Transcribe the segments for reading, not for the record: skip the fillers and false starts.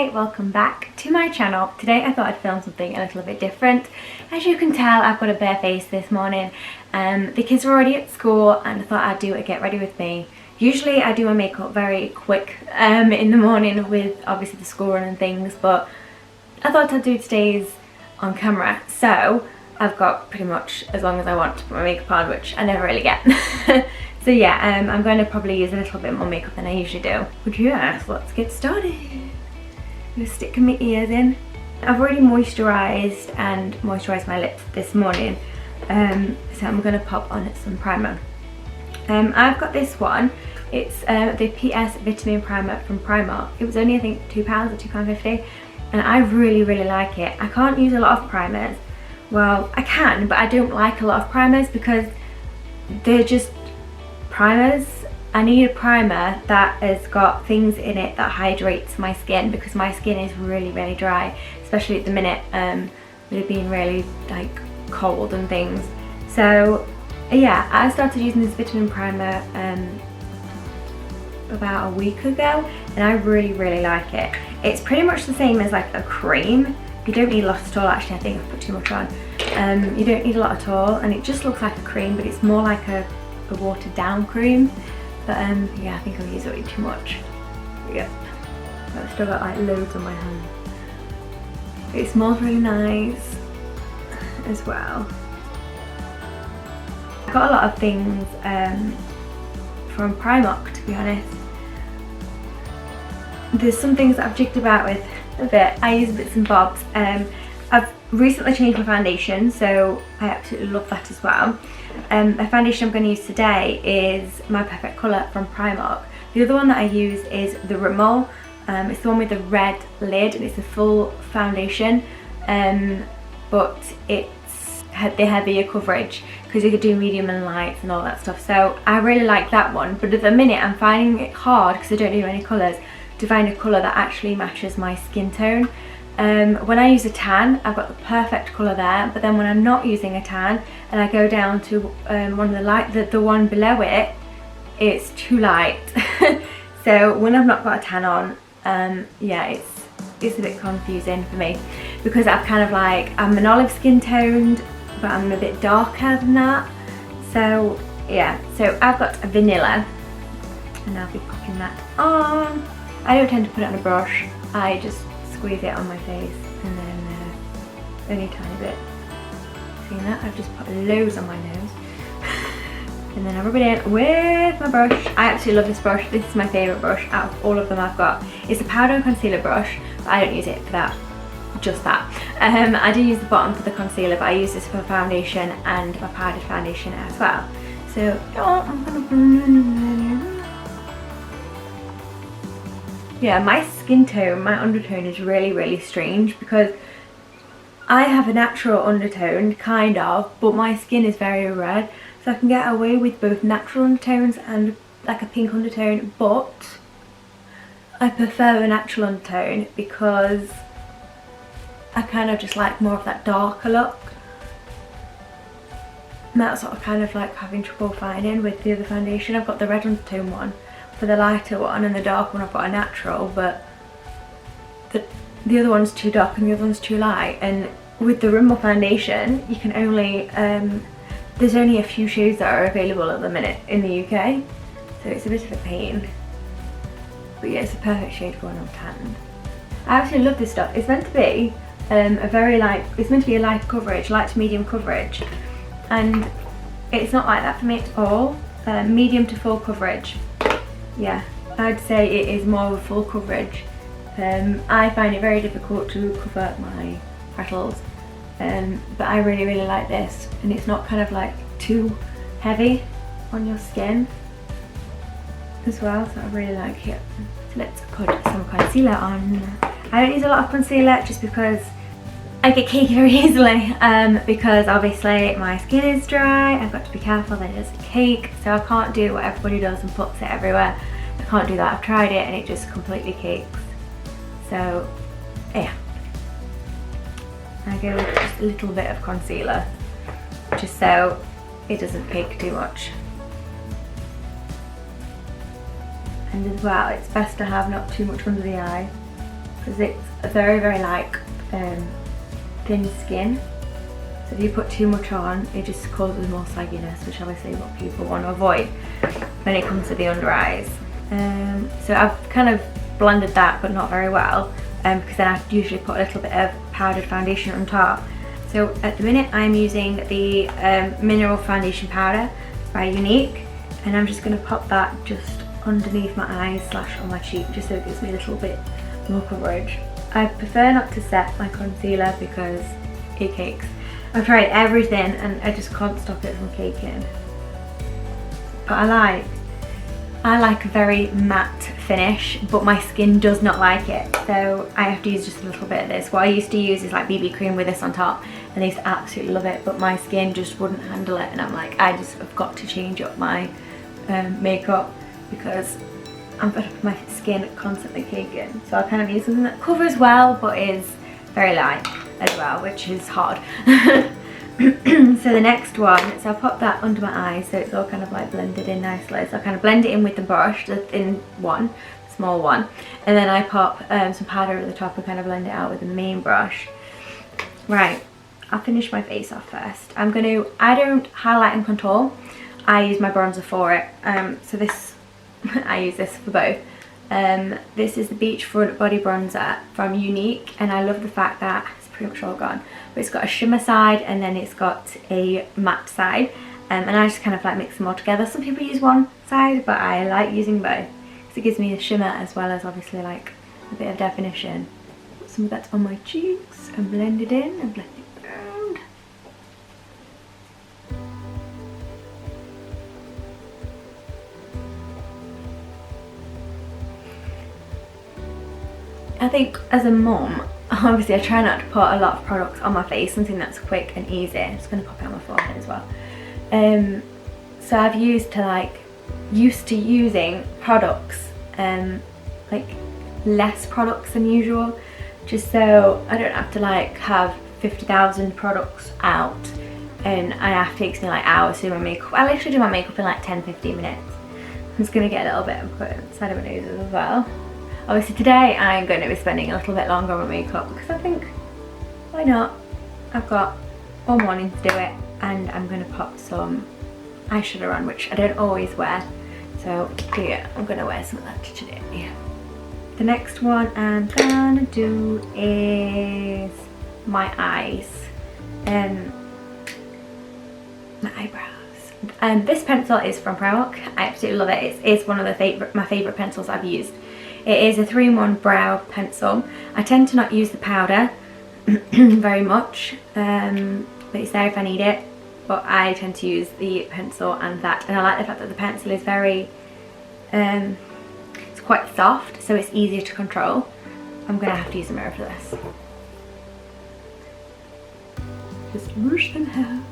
Hi, welcome back to my channel. Today I thought I'd film something a little bit different. As you can tell, I've got a bare face this morning. The kids are already at school and I thought I'd do a get ready with me. Usually I do my makeup very quick in the morning with obviously the school run and things, but I thought I'd do today's on camera. So I've got pretty much as long as I want to put my makeup on, which I never really get. So yeah, I'm going to probably use a little bit more makeup than I usually do. But yes, let's get started. I'm going to stick my ears in. I've already moisturised my lips this morning. So I'm going to pop on some primer. I've got this one. It's the PS Vitamin Primer from Primark. It was only I think £2 or £2.50, and I really like it. I can't use a lot of primers. Well, I can, but I don't like a lot of primers because they're just primers. I need a primer that has got things in it that hydrates my skin, because my skin is really dry, especially at the minute with it being really like cold and things. So yeah, I started using this vitamin primer about a week ago, and I really like it. It's pretty much the same as like a cream. You don't need a lot at all. Actually, I think I've put too much on. You don't need a lot at all, and it just looks like a cream, but it's more like a watered down cream. But yeah, I think I've used it way too much. Yeah, I've still got like loads on my hand. It smells really nice as well. I got a lot of things from Primark, to be honest. There's some things that I've jigged about with a bit. I use bits and bobs. I've recently changed my foundation, so I absolutely love that as well. The foundation I'm going to use today is My Perfect Colour from Primark. The other one that I use is the Rimmel. It's the one with the red lid, and it's a full foundation, but it's the heavier coverage because you could do medium and lights and all that stuff. So I really like that one, but at the minute I'm finding it hard, because I don't do any colours, to find a colour that actually matches my skin tone. When I use a tan, I've got the perfect colour there, but then when I'm not using a tan and I go down to one of the one below it, it's too light. So when I've not got a tan on, yeah, it's a bit confusing for me, because I've kind of like, I'm an olive skin toned, but I'm a bit darker than that. So yeah, so I've got a vanilla, and I'll be popping that on. I don't tend to put it on a brush, I just squeeze it on my face, and then only a tiny bit. Seeing that? I've just put loads on my nose. And then I rub it in with my brush. I absolutely love this brush. This is my favourite brush out of all of them I've got. It's a powder and concealer brush, but I don't use it for that. Just that. I do use the bottom for the concealer, but I use this for foundation and my powdered foundation as well. So I'm gonna... Yeah, my skin tone, my undertone is really strange, because I have a natural undertone, kind of, but my skin is very red, so I can get away with both natural undertones and like a pink undertone, but I prefer a natural undertone because I kind of just like more of that darker look. And that's what I kind of like having trouble finding with the other foundation. I've got the red undertone one for the lighter one, and the dark one I've got a natural, but the other one's too dark and the other one's too light. And with the Rimmel foundation, you can only there's only a few shades that are available at the minute in the UK, so it's a bit of a pain. But yeah, it's a perfect shade for when I'm tanned. I absolutely love this stuff. It's meant to be it's meant to be a light coverage, light to medium coverage, and it's not like that for me at all. Medium to full coverage. Yeah, I'd say it is more of a full coverage. I find it very difficult to cover my freckles, but I really like this, and it's not kind of like too heavy on your skin as well, so I really like it. So let's put some concealer on. I don't use a lot of concealer just because I get cakey very easily, because obviously my skin is dry. I've got to be careful that it doesn't cake, so I can't do what everybody does and puts it everywhere. I can't do that. I've tried it and it just completely cakes. So yeah, I go with just a little bit of concealer, just so it doesn't cake too much. And as well, it's best to have not too much under the eye, because it's a very like thin skin. So if you put too much on, it just causes more sagginess, which obviously is what people want to avoid when it comes to the under eyes. So I've kind of blended that, but not very well, because then I usually put a little bit of powdered foundation on top. So at the minute I'm using the mineral foundation powder by Younique, and I'm just going to pop that just underneath my eyes / on my cheek, just so it gives me a little bit more coverage. I prefer not to set my concealer because it cakes. I've tried everything and I just can't stop it from caking. But I like a very matte finish, but my skin does not like it, so I have to use just a little bit of this. What I used to use is like BB cream with this on top, and I used to absolutely love it, but my skin just wouldn't handle it, and I'm like, I just have got to change up my makeup because I'm fed up with my skin constantly caking. So I kind of use something that covers well but is very light as well, which is hard. So the next one, so I'll pop that under my eyes so it's all kind of like blended in nicely. So I kind of blend it in with the brush, the thin one, small one, and then I pop some powder at the top and kind of blend it out with the main brush. Right, I'll finish my face off first. I don't highlight and contour, I use my bronzer for it. So this, I use this for both. This is the Beachfront Body Bronzer from Younique, and I love the fact that it's pretty much all gone, but it's got a shimmer side and then it's got a matte side, and I just kind of like mix them all together. Some people use one side, but I like using both because it gives me a shimmer as well as obviously like a bit of definition. Put some of that on my cheeks and blend it in and blend it around. I think as a mum, obviously I try not to put a lot of products on my face, something that's quick and easy. I'm just going to pop it on my forehead as well. So I've used to using products, like less products than usual, just so I don't have to like have 50,000 products out, and it takes me like hours to do my makeup. I literally do my makeup in like 10-15 minutes. I'm just going to get a little bit of put inside of my noses as well. Obviously today I'm going to be spending a little bit longer on my makeup because I think, why not? I've got all morning to do it, and I'm going to pop some eyeshadow on, which I don't always wear. So yeah, I'm going to wear some of that today. The next one I'm going to do is my eyes, my eyebrows. This pencil is from Primark. I absolutely love it. It's one of my favourite pencils I've used. It is a 3-in-1 brow pencil. I tend to not use the powder very much, but it's there if I need it. But I tend to use the pencil and that, and I like the fact that the pencil is very, it's quite soft, so it's easier to control. I'm going to have to use a mirror for this. Just rush them out.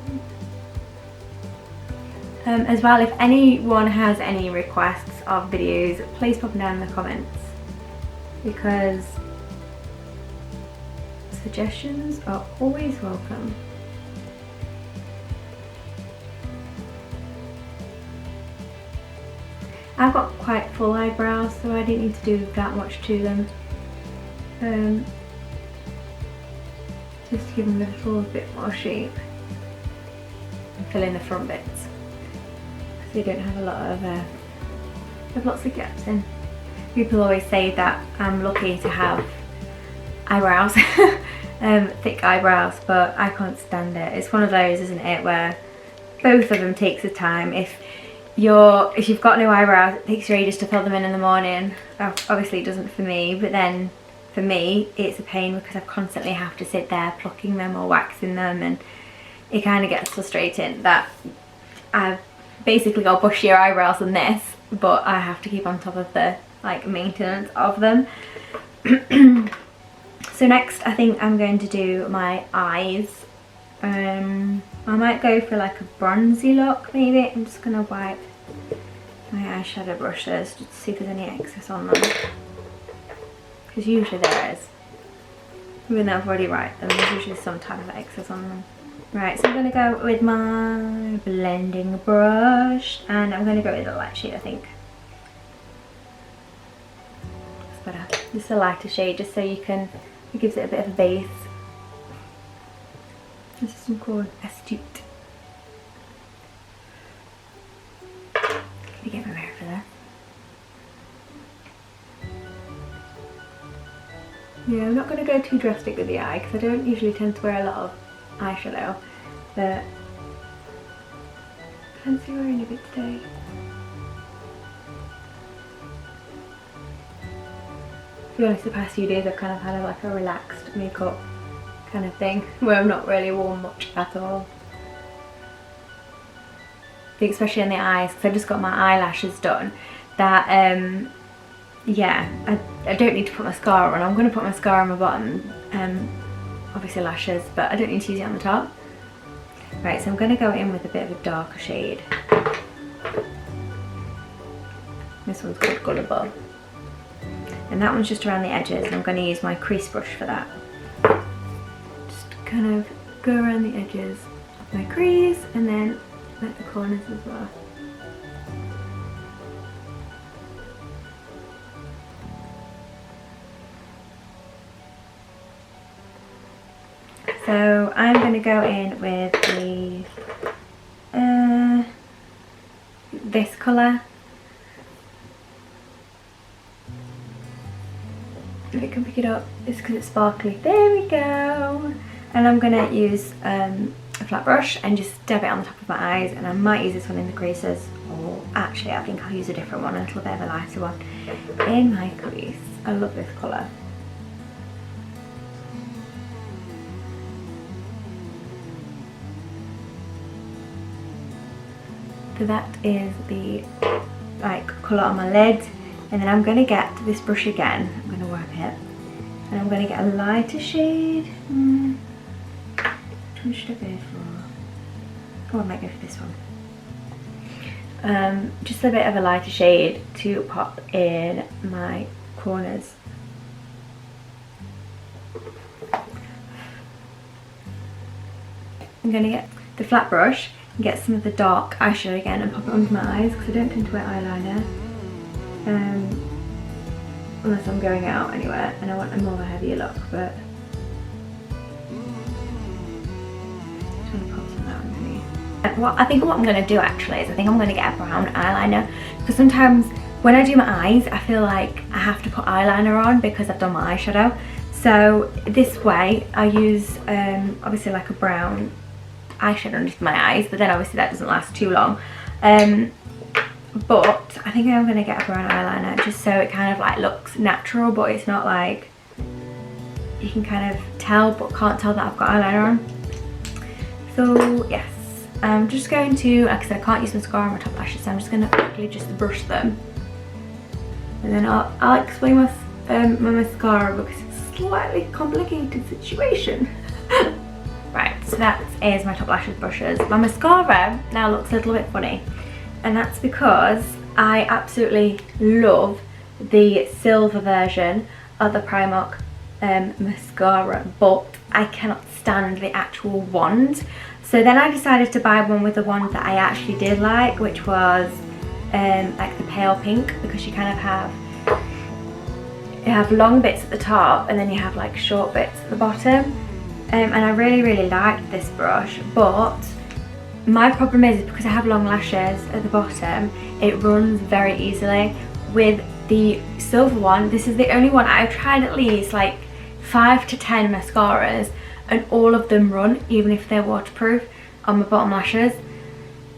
As well, if anyone has any requests of videos, please pop them down in the comments, because suggestions are always welcome. I've got quite full eyebrows, so I didn't need to do that much to them. Just to give them a little bit more shape and fill in the front bits, so you don't have a lot of lots of gaps in. People always say that I'm lucky to have eyebrows, thick eyebrows, but I can't stand it. It's one of those, isn't it, where both of them takes the time. If you've got no eyebrows, it takes you ages to fill them in the morning. Obviously it doesn't for me, but then for me it's a pain because I constantly have to sit there plucking them or waxing them, and it kind of gets frustrating that I've basically got bushier eyebrows than this, but I have to keep on top of the maintenance of them. So next I think I'm going to do my eyes. I might go for like a bronzy look maybe. I'm just gonna wipe my eyeshadow brushes just to see if there's any excess on them, because usually there is. Even though I've already wiped them, there's usually some type of excess on them. Right, so I'm going to go with my blending brush, and I'm going to go with a light shade, I think. That's better. just a lighter shade, just so you can, it gives it a bit of a base. This is one called Astute. Let me get my mirror for that. Yeah, I'm not going to go too drastic with the eye because I don't usually tend to wear a lot of eyeshadow, but I fancy wearing a bit today. To be honest, the past few days I've kind of had like a relaxed makeup kind of thing where I've not really worn much at all. I think especially in the eyes, because I've just got my eyelashes done, that yeah, I don't need to put mascara on. I'm going to put mascara on my bottom, obviously lashes, but I don't need to use it on the top. Right, so I'm going to go in with a bit of a darker shade. This one's called Gullible. And that one's just around the edges, and I'm going to use my crease brush for that. Just kind of go around the edges of my crease and then at the corners as well. So I'm going to go in with the this colour. If it can pick it up, it's because it's sparkly. There we go. And I'm going to use a flat brush and just dab it on the top of my eyes, and I might use this one in the creases, or actually I think I'll use a different one, a little bit of a lighter one in my crease. I love this colour. So that is the colour on my lid, and then I'm going to get this brush again. I'm going to work it, and I'm going to get a lighter shade. Which one should I go for? Oh, I might go for this one. Just a bit of a lighter shade to pop in my corners. I'm going to get the flat brush and get some of the dark eyeshadow again and pop it under my eyes, because I don't tend to wear eyeliner unless I'm going out anywhere and I want a more of a heavier look. But just want to pop some of that underneath. I think what I'm going to do actually is I think I'm going to get a brown eyeliner, because sometimes when I do my eyes I feel like I have to put eyeliner on because I've done my eyeshadow. So this way I use obviously like a brown eyeshadow underneath my eyes, but then obviously that doesn't last too long. But I think I'm going to get a brown eyeliner just so it kind of like looks natural, but it's not like you can kind of tell but can't tell that I've got eyeliner on. So yes, I'm just going to, like I said, I can't use mascara on my top lashes, so I'm just going to quickly just brush them, and then I'll explain my mascara because it's a slightly complicated situation. Right, so that is my top lashes brushes. My mascara now looks a little bit funny, and that's because I absolutely love the silver version of the Primark mascara, but I cannot stand the actual wand. So then I decided to buy one with the wand that I actually did like, which was like the pale pink, because you kind of have long bits at the top and then you have like short bits at the bottom. And I really liked this brush, but my problem is because I have long lashes at the bottom, it runs very easily. With the silver one, this is the only one I've tried at least like 5 to 10 mascaras, and all of them run, even if they're waterproof, on my bottom lashes.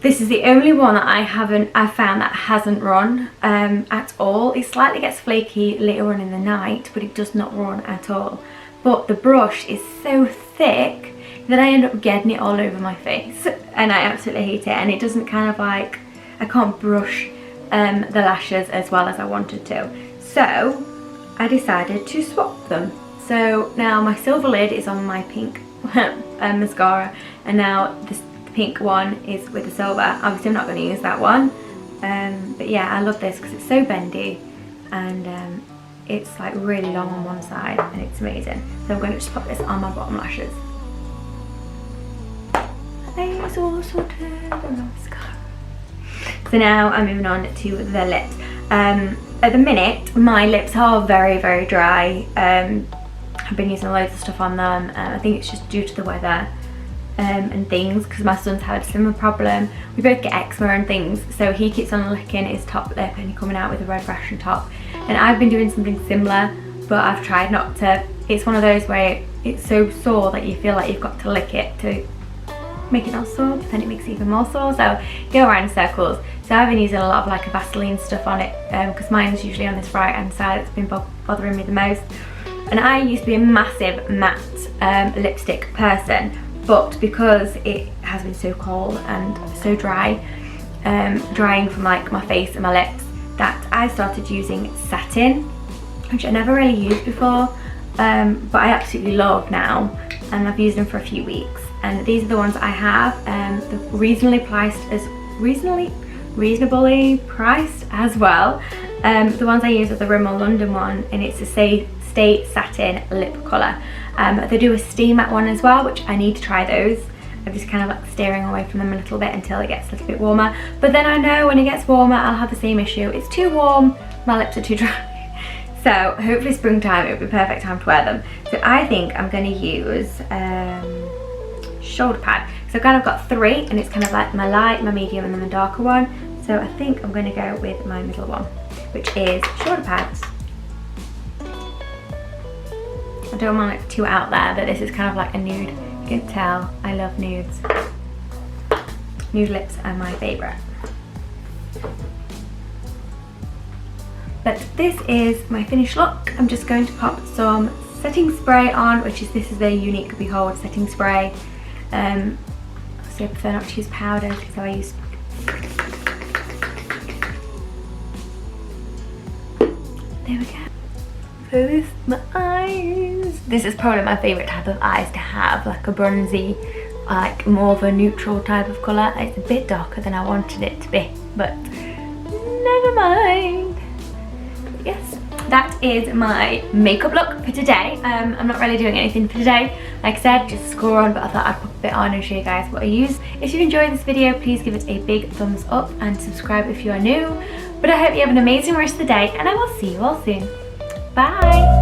This is the only one that I've found that hasn't run at all. It slightly gets flaky later on in the night, but it does not run at all. But the brush is so thick that I end up getting it all over my face, and I absolutely hate it. And it doesn't kind of like, I can't brush the lashes as well as I wanted to. So I decided to swap them. So now my silver lid is on my pink mascara, and now this pink one is with the silver. Obviously I'm not going to use that one, but yeah, I love this because it's so bendy, and it's like really long on one side, and it's amazing. So I'm going to just pop this on my bottom lashes. Face all sorted on mascara. So now I'm moving on to the lips. at the minute my lips are very, very dry. I've been using loads of stuff on them. I think it's just due to the weather and things, because my son's had a similar problem. We both get eczema and things, so he keeps on licking his top lip and coming out with a red rash on top. And I've been doing something similar, but I've tried not to. It's one of those where it's so sore that you feel like you've got to lick it to make it not sore, but then it makes it even more sore, so you go around in circles. So I've been using a lot of like a Vaseline stuff on it, because mine's usually on this right hand side that's been bothering me the most. And I used to be a massive matte lipstick person, but because it has been so cold and so dry, drying from like my face and my lips, that I started using satin, which I never really used before, but I absolutely love now, and I've used them for a few weeks. And these are the ones I have. They're reasonably priced as well. The ones I use are the Rimmel London one, and it's a Stay Satin Lip Colour. They do a steam matte one as well, which I need to try those. I'm just kind of like steering away from them a little bit until it gets a little bit warmer. But then I know when it gets warmer I'll have the same issue. It's too warm, my lips are too dry. So hopefully springtime it'll be a perfect time to wear them. So I think I'm going to use shoulder pad. So I've kind of got 3, and it's kind of like my light, my medium, and then my darker one. So I think I'm going to go with my middle one, which is shoulder pads. I don't want it too out there, but this is kind of like a nude. You can tell I love nudes. Nude lips are my favourite. But this is my finished look. I'm just going to pop some setting spray on, this is the Unique Behold setting spray. So I prefer not to use powder, so I use. There we go. So this is my eyes. This is probably my favourite type of eyes to have, like a bronzy, like more of a neutral type of colour. It's a bit darker than I wanted it to be, but never mind. Yes, that is my makeup look for today. I'm not really doing anything for today. Like I said, just a score on, but I thought I'd pop a bit on and show you guys what I use. If you enjoyed this video, please give it a big thumbs up and subscribe if you are new. But I hope you have an amazing rest of the day, and I will see you all soon. Bye!